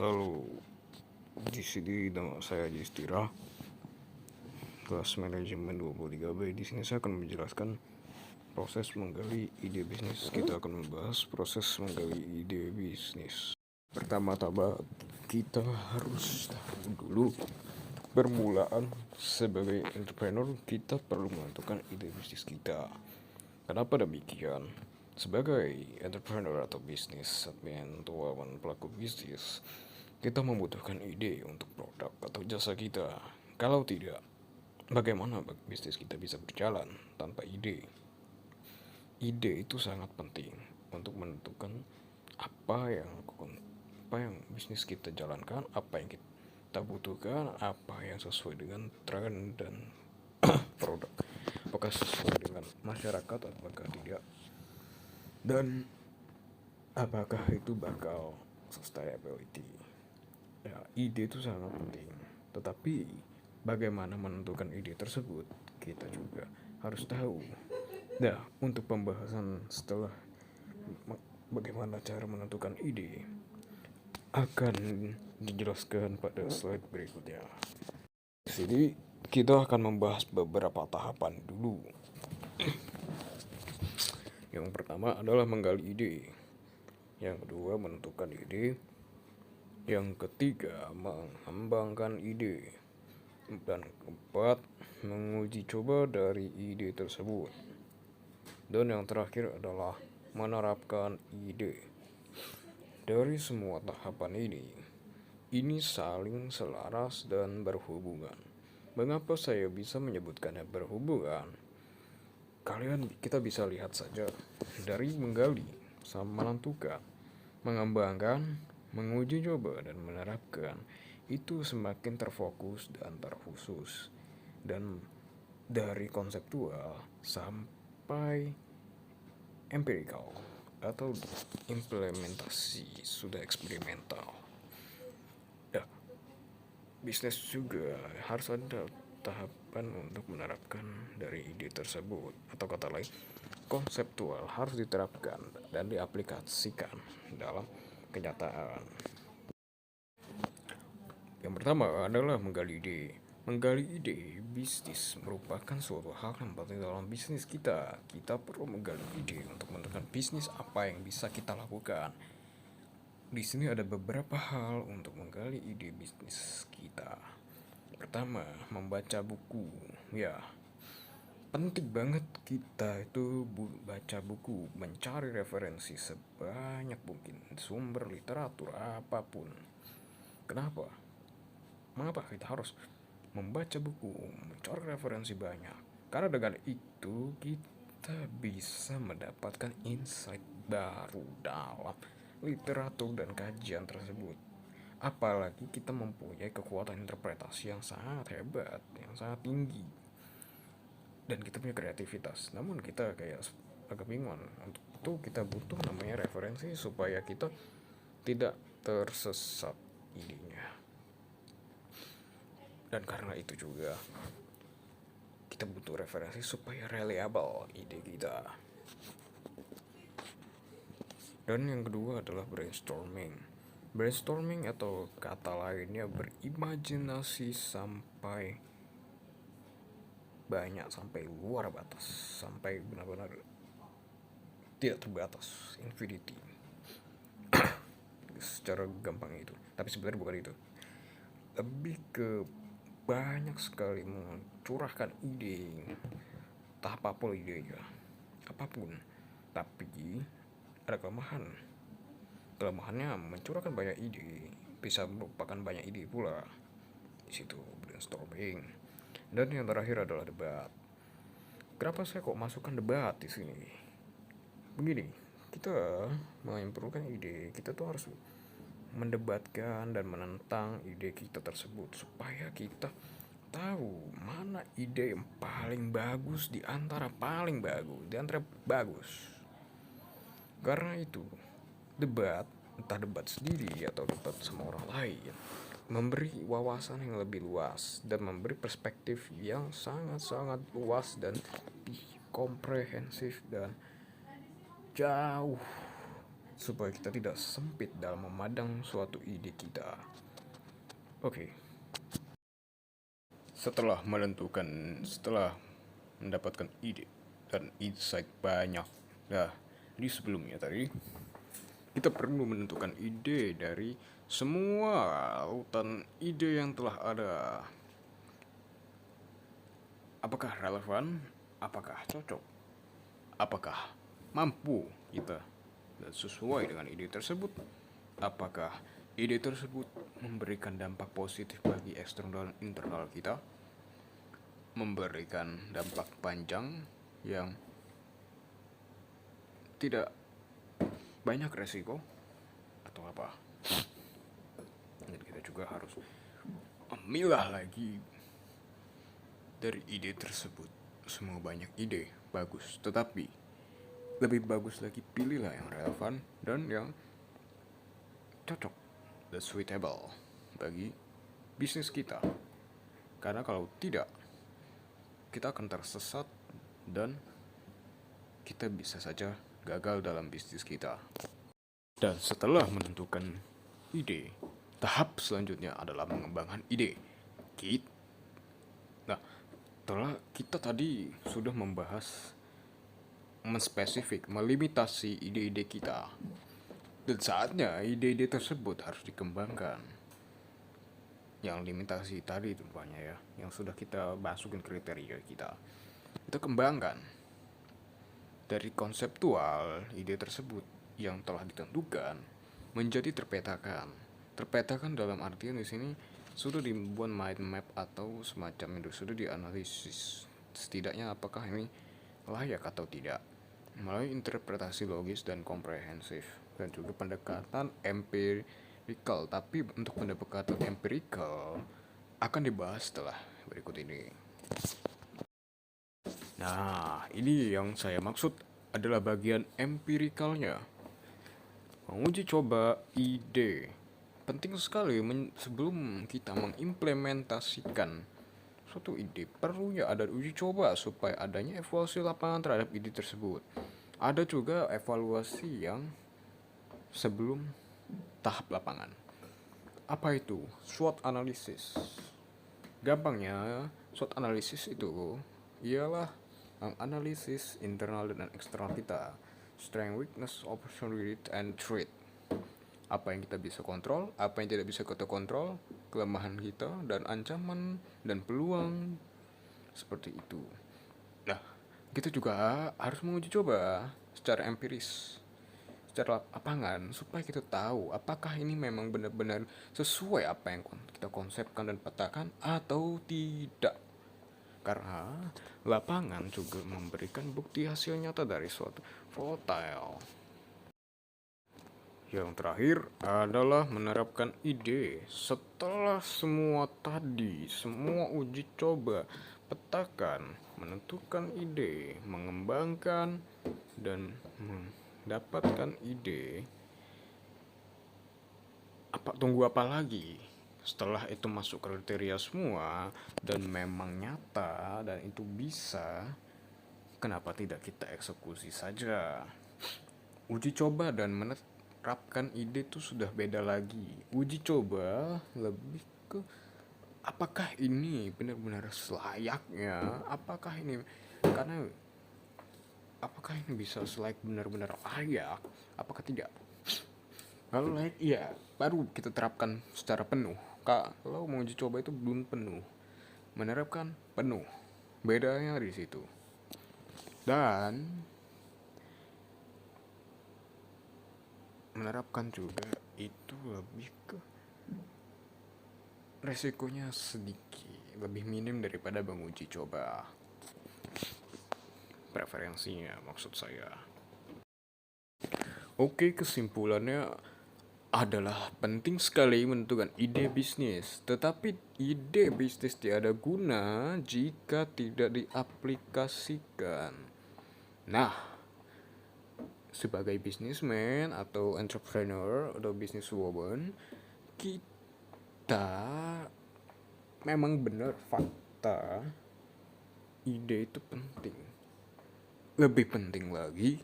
Halo, di sini nama saya Justira, kelas manajemen 23B. Di sini saya akan menjelaskan proses menggali ide bisnis. Kita akan membahas proses menggali ide bisnis. Pertama-tama, kita harus tahu dulu permulaan sebagai entrepreneur. Kita perlu menentukan ide bisnis kita. Kenapa demikian? Sebagai entrepreneur atau bisnis admin atau pelaku bisnis, kita membutuhkan ide untuk produk atau jasa kita. Kalau tidak, bagaimana bisnis kita bisa berjalan tanpa ide? Ide itu sangat penting untuk menentukan apa yang bisnis kita jalankan, apa yang kita butuhkan, apa yang sesuai dengan tren dan produk. Apakah sesuai dengan masyarakat, apakah tidak, dan apakah itu bakal sustainability. Ya, ide itu sangat penting, tetapi bagaimana menentukan ide tersebut kita juga harus tahu. Nah, untuk pembahasan setelah bagaimana cara menentukan ide akan dijelaskan pada slide berikutnya. Di sini kita akan membahas beberapa tahapan dulu. Yang pertama adalah menggali ide. Yang kedua, menentukan ide. Yang ketiga, mengembangkan ide. Dan keempat, menguji coba dari ide tersebut. Dan yang terakhir adalah menerapkan ide. Dari semua tahapan ini saling selaras dan berhubungan. Mengapa saya bisa menyebutkannya berhubungan? Kita bisa lihat saja dari menggali sama menentukan, mengembangkan, menguji coba dan menerapkan itu semakin terfokus dan terkhusus, dan dari konseptual sampai empirical atau implementasi sudah eksperimental. Ya, bisnis juga harus ada tahapan untuk menerapkan dari ide tersebut, atau kata lain konseptual harus diterapkan dan diaplikasikan dalam kenyataan. Yang pertama adalah menggali ide. Menggali ide bisnis merupakan suatu hal yang penting dalam bisnis kita. Kita perlu menggali ide untuk menentukan bisnis apa yang bisa kita lakukan. Di sini ada beberapa hal untuk menggali ide bisnis kita. Pertama, membaca buku. Ya, penting banget kita itu baca buku, mencari referensi sebanyak mungkin, sumber literatur apapun. Kenapa? Mengapa kita harus membaca buku, mencari referensi banyak? Karena dengan itu kita bisa mendapatkan insight baru dalam literatur dan kajian tersebut. Apalagi kita mempunyai kekuatan interpretasi yang sangat hebat, yang sangat tinggi, dan kita punya kreativitas. Namun kita kayak agak bingung. Untuk itu kita butuh namanya referensi supaya kita tidak tersesat idenya. Dan karena itu juga kita butuh referensi supaya reliable ide kita. Dan yang kedua adalah brainstorming. Brainstorming atau kata lainnya berimajinasi sampai banyak, sampai luar batas, sampai benar-benar tidak terbatas, infinity. Secara gampang itu, tapi sebenarnya bukan itu. Lebih ke banyak sekali mencurahkan ide, entah apapun idenya, apapun. Tapi ada kelemahannya mencurahkan banyak ide bisa merupakan banyak ide pula. Di situ brainstorming. Dan yang terakhir adalah debat. Kenapa saya kok masukkan debat di sini? Begini, kita menyimpulkan ide, kita tuh harus mendebatkan dan menentang ide kita tersebut supaya kita tahu mana ide yang paling bagus di antara bagus. Karena itu, debat, entah debat sendiri atau debat sama orang lain, memberi wawasan yang lebih luas dan memberi perspektif yang sangat-sangat luas dan komprehensif dan jauh supaya kita tidak sempit dalam memandang suatu ide kita. Oke, setelah mendapatkan ide dan insight banyak, di sebelumnya tadi kita perlu menentukan ide dari semua lautan ide yang telah ada. Apakah relevan? Apakah cocok? Apakah mampu kita dan sesuai dengan ide tersebut? Apakah ide tersebut memberikan dampak positif bagi eksternal dan internal kita? Memberikan dampak panjang yang tidak banyak resiko atau apa? Dan kita juga harus memilah lagi dari ide tersebut. Semua banyak ide bagus, tetapi lebih bagus lagi pilihlah yang relevan dan yang cocok, the suitable bagi bisnis kita. Karena kalau tidak, kita akan tersesat dan kita bisa saja gagal dalam bisnis kita. Dan setelah menentukan ide, tahap selanjutnya adalah mengembangkan ide. Setelah kita tadi sudah membahas menspesifik, melimitasi ide-ide kita, dan saatnya ide-ide tersebut harus dikembangkan. Yang limitasi tadi rupanya ya, yang sudah kita masukin kriteria kita kembangkan dari konseptual ide tersebut yang telah ditentukan menjadi terpetakan dalam artian di sini sudah dibuat mind map atau semacam itu, sudah dianalisis setidaknya apakah ini layak atau tidak melalui interpretasi logis dan komprehensif dan juga pendekatan empirikal. Tapi untuk pendekatan empirikal akan dibahas setelah berikut ini. Nah, ini yang saya maksud adalah bagian empirikalnya. Menguji coba ide penting sekali sebelum kita mengimplementasikan suatu ide. Perlunya ada uji coba supaya adanya evaluasi lapangan terhadap ide tersebut. Ada juga evaluasi yang sebelum tahap lapangan. Apa itu? SWOT analysis. Gampangnya, SWOT analysis itu ialah analisis internal dan eksternal kita, strength, weakness, opportunity, and threat. Apa yang kita bisa kontrol, apa yang tidak bisa kita kontrol, kelemahan kita, dan ancaman, dan peluang, seperti itu. Nah, kita juga harus menguji coba secara empiris, secara lapangan, supaya kita tahu apakah ini memang benar-benar sesuai apa yang kita konsepkan dan petakan atau tidak. Karena lapangan juga memberikan bukti hasil nyata dari suatu volatile. Yang terakhir adalah menerapkan ide. Setelah semua uji coba, petakan, menentukan ide, mengembangkan, dan mendapatkan ide, tunggu apa lagi? Setelah itu masuk kriteria semua dan memang nyata dan itu bisa, kenapa tidak kita eksekusi saja? Uji coba dan menerapkan ide itu sudah beda lagi. Uji coba lebih ke apakah ini benar-benar selayaknya, apakah ini bisa benar-benar layak, apakah tidak. Kalau layak iya, baru kita terapkan secara penuh. Kalau mau uji coba itu belum penuh, menerapkan penuh, bedanya di situ. Dan menerapkan juga itu lebih ke resikonya sedikit lebih minim daripada menguji coba. Preferensinya maksud saya. Oke, kesimpulannya adalah penting sekali menentukan ide bisnis. Tetapi ide bisnis tiada guna jika tidak diaplikasikan. Nah, sebagai businessman atau entrepreneur atau businesswoman, kita memang benar fakta ide itu penting. Lebih penting lagi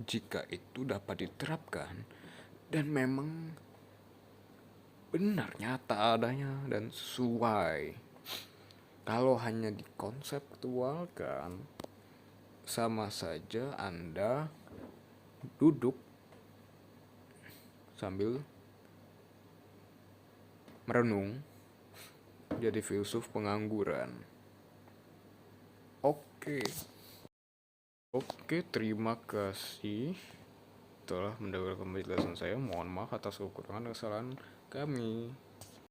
jika itu dapat diterapkan dan memang benar nyata adanya dan sesuai. Kalau hanya dikonseptualkan, sama saja Anda duduk sambil merenung, jadi filsuf pengangguran. Oke. Oke, terima kasih telah mendengarkan penjelasan saya. Mohon maaf atas kekurangan dan kesalahan kami.